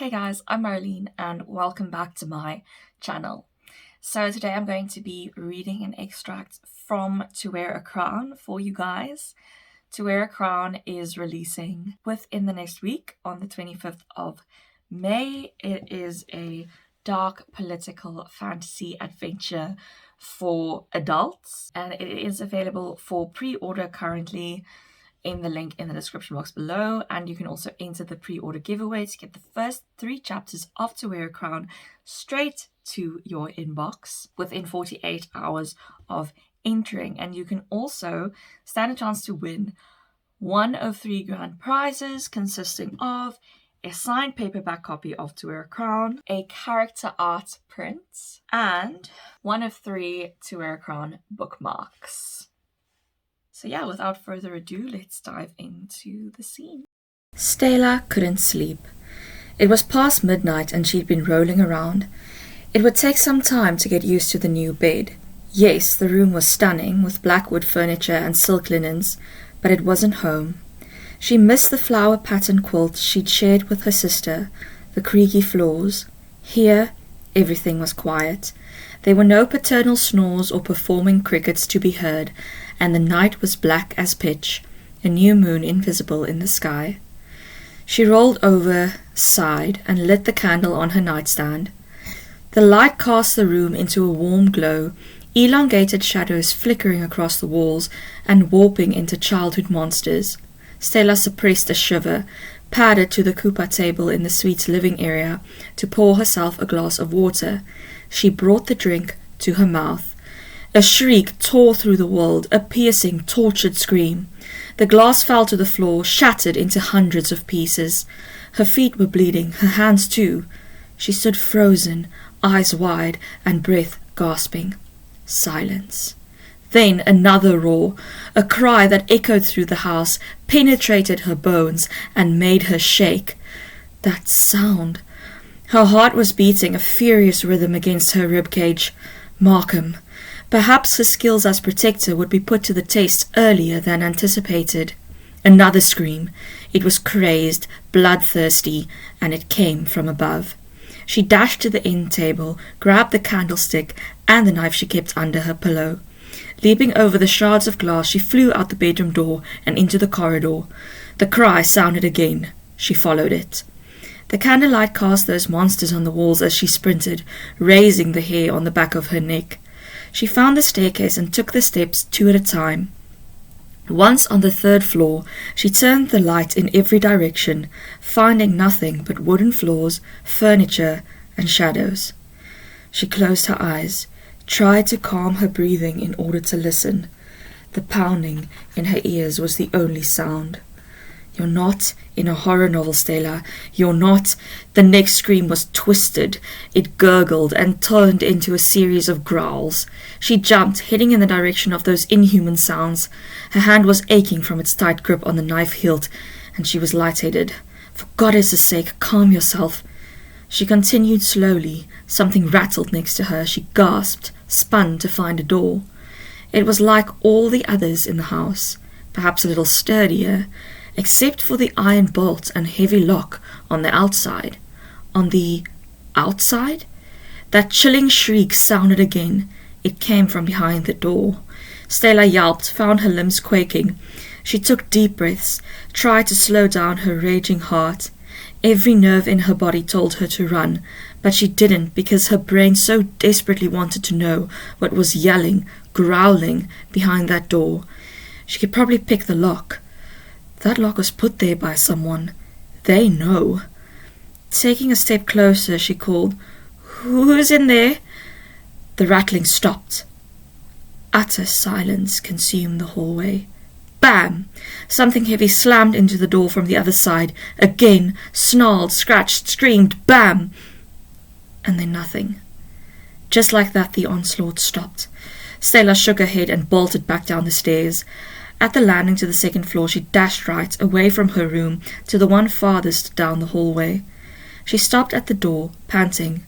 Hey guys, I'm Marlene and welcome back to my channel. So today I'm going to be reading an extract from To Wear a Crown for you guys. To Wear a Crown is releasing within the next week on the 25th of May. It is a dark political fantasy adventure for adults and it is available for pre-order currently in the link in the description box below, and you can also enter the pre-order giveaway to get the first 3 chapters of To Wear a Crown straight to your inbox within 48 hours of entering. And you can also stand a chance to win one of 3 grand prizes consisting of a signed paperback copy of To Wear a Crown, a character art print, and one of 3 To Wear a Crown bookmarks. So yeah, without further ado, let's dive into the scene. Staella couldn't sleep. It was past midnight and she'd been rolling around. It would take some time to get used to the new bed. Yes, the room was stunning, with blackwood furniture and silk linens, but it wasn't home. She missed the flower-patterned quilt she'd shared with her sister, the creaky floors. Here, everything was quiet. There were no paternal snores or performing crickets to be heard, and the night was black as pitch, a new moon invisible in the sky. She rolled over, sighed, and lit the candle on her nightstand. The light cast the room into a warm glow, elongated shadows flickering across the walls and warping into childhood monsters. Staella suppressed a shiver, padded to the kupa table in the suite's living area to pour herself a glass of water. She brought the drink to her mouth. A shriek tore through the world, a piercing, tortured scream. The glass fell to the floor, shattered into hundreds of pieces. Her feet were bleeding, her hands too. She stood frozen, eyes wide and breath gasping. Silence. Then another roar, a cry that echoed through the house, penetrated her bones and made her shake. That sound. Her heart was beating a furious rhythm against her ribcage. Markham. Perhaps his skills as protector would be put to the test earlier than anticipated. Another scream. It was crazed, bloodthirsty, and it came from above. She dashed to the end table, grabbed the candlestick and the knife she kept under her pillow. Leaping over the shards of glass, she flew out the bedroom door and into the corridor. The cry sounded again. She followed it. The candlelight cast those monsters on the walls as she sprinted, raising the hair on the back of her neck. She found the staircase and took the steps 2 at a time. Once on the 3rd floor, she turned the light in every direction, finding nothing but wooden floors, furniture, and shadows. She closed her eyes, tried to calm her breathing in order to listen. The pounding in her ears was the only sound. You're not in a horror novel, Staella. You're not. The next scream was twisted. It gurgled and turned into a series of growls. She jumped, heading in the direction of those inhuman sounds. Her hand was aching from its tight grip on the knife hilt, and she was lightheaded. For goddess' sake, calm yourself. She continued slowly. Something rattled next to her. She gasped, spun to find a door. It was like all the others in the house, perhaps a little sturdier, except for the iron bolt and heavy lock on the outside. On the outside? That chilling shriek sounded again. It came from behind the door. Staella yelped, found her limbs quaking. She took deep breaths, tried to slow down her raging heart. Every nerve in her body told her to run, but she didn't because her brain so desperately wanted to know what was yelling, growling behind that door. She could probably pick the lock. That lock was put there by someone. They know. Taking a step closer, she called, "Who's in there?" The rattling stopped. Utter silence consumed the hallway. Bam! Something heavy slammed into the door from the other side. Again, snarled, scratched, screamed, bam! And then nothing. Just like that, the onslaught stopped. Staella shook her head and bolted back down the stairs. At the landing to the 2nd floor, she dashed right, away from her room, to the one farthest down the hallway. She stopped at the door, panting.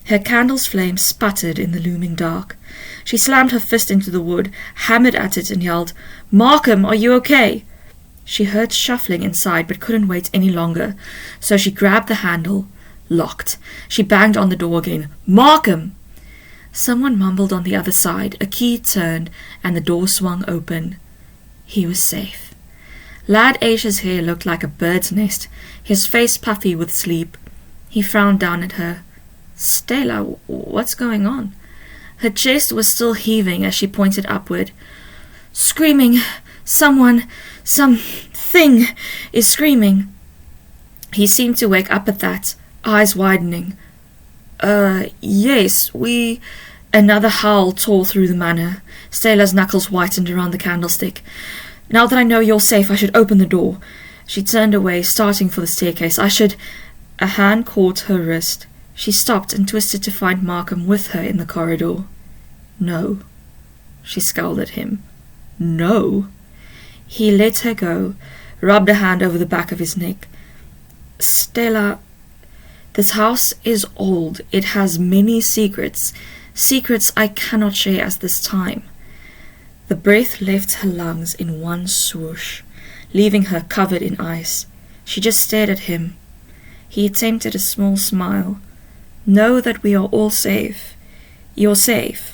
Her candle's flame sputtered in the looming dark. She slammed her fist into the wood, hammered at it, and yelled, "Markham, are you okay?" She heard shuffling inside but couldn't wait any longer, so she grabbed the handle. Locked. She banged on the door again. "Markham!" Someone mumbled on the other side. A key turned, and the door swung open. He was safe. Lad Aesher's hair looked like a bird's nest, his face puffy with sleep. He frowned down at her. "Staella, what's going on?" Her chest was still heaving as she pointed upward. "Screaming. Something is screaming." He seemed to wake up at that, eyes widening. Yes, we..." Another howl tore through the manor. Staella's knuckles whitened around the candlestick. "Now that I know you're safe, I should open the door." She turned away, starting for the staircase. A hand caught her wrist. She stopped and twisted to find Markham with her in the corridor. "No." She scowled at him. "No." He let her go, rubbed a hand over the back of his neck. "Staella, this house is old. It has many secrets. Secrets I cannot share at this time." The breath left her lungs in one swoosh, leaving her covered in ice. She just stared at him. He attempted a small smile. "Know that we are all safe. You're safe.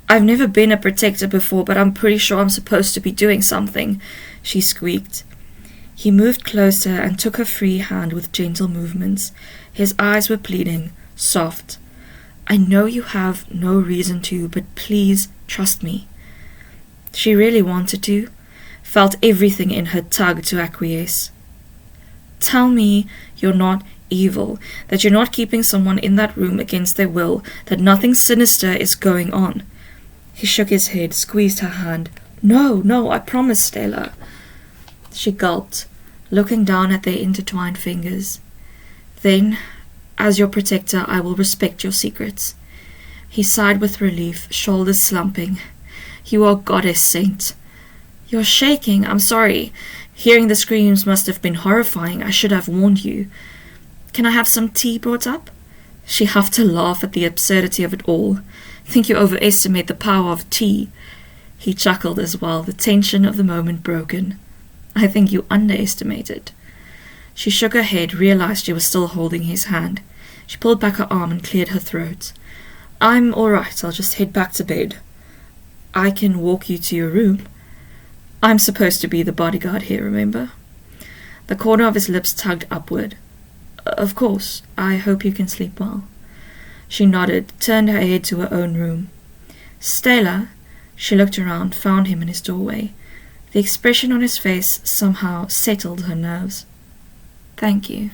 I've never been a protector before, but I'm pretty sure I'm supposed to be doing something," she squeaked. He moved closer and took her free hand with gentle movements. His eyes were pleading, soft. "I know you have no reason to, but please trust me." She really wanted to, felt everything in her tug to acquiesce. "Tell me you're not evil, that you're not keeping someone in that room against their will, that nothing sinister is going on." He shook his head, squeezed her hand. No, I promise, Staella." She gulped, looking down at their intertwined fingers. "Then, as your protector, I will respect your secrets." He sighed with relief, shoulders slumping. "You are goddess saint." "You're shaking. I'm sorry. Hearing the screams must have been horrifying. I should have warned you. Can I have some tea brought up?" She huffed a laugh at the absurdity of it all. "Think you overestimate the power of tea." He chuckled as well, the tension of the moment broken. "I think you underestimate it." She shook her head, realized she was still holding his hand. She pulled back her arm and cleared her throat. "I'm all right. I'll just head back to bed." "I can walk you to your room." "I'm supposed to be the bodyguard here, remember?" The corner of his lips tugged upward. "Of course. I hope you can sleep well." She nodded, turned her head to her own room. "Staella," she looked around, found him in his doorway. The expression on his face somehow settled her nerves. "Thank you."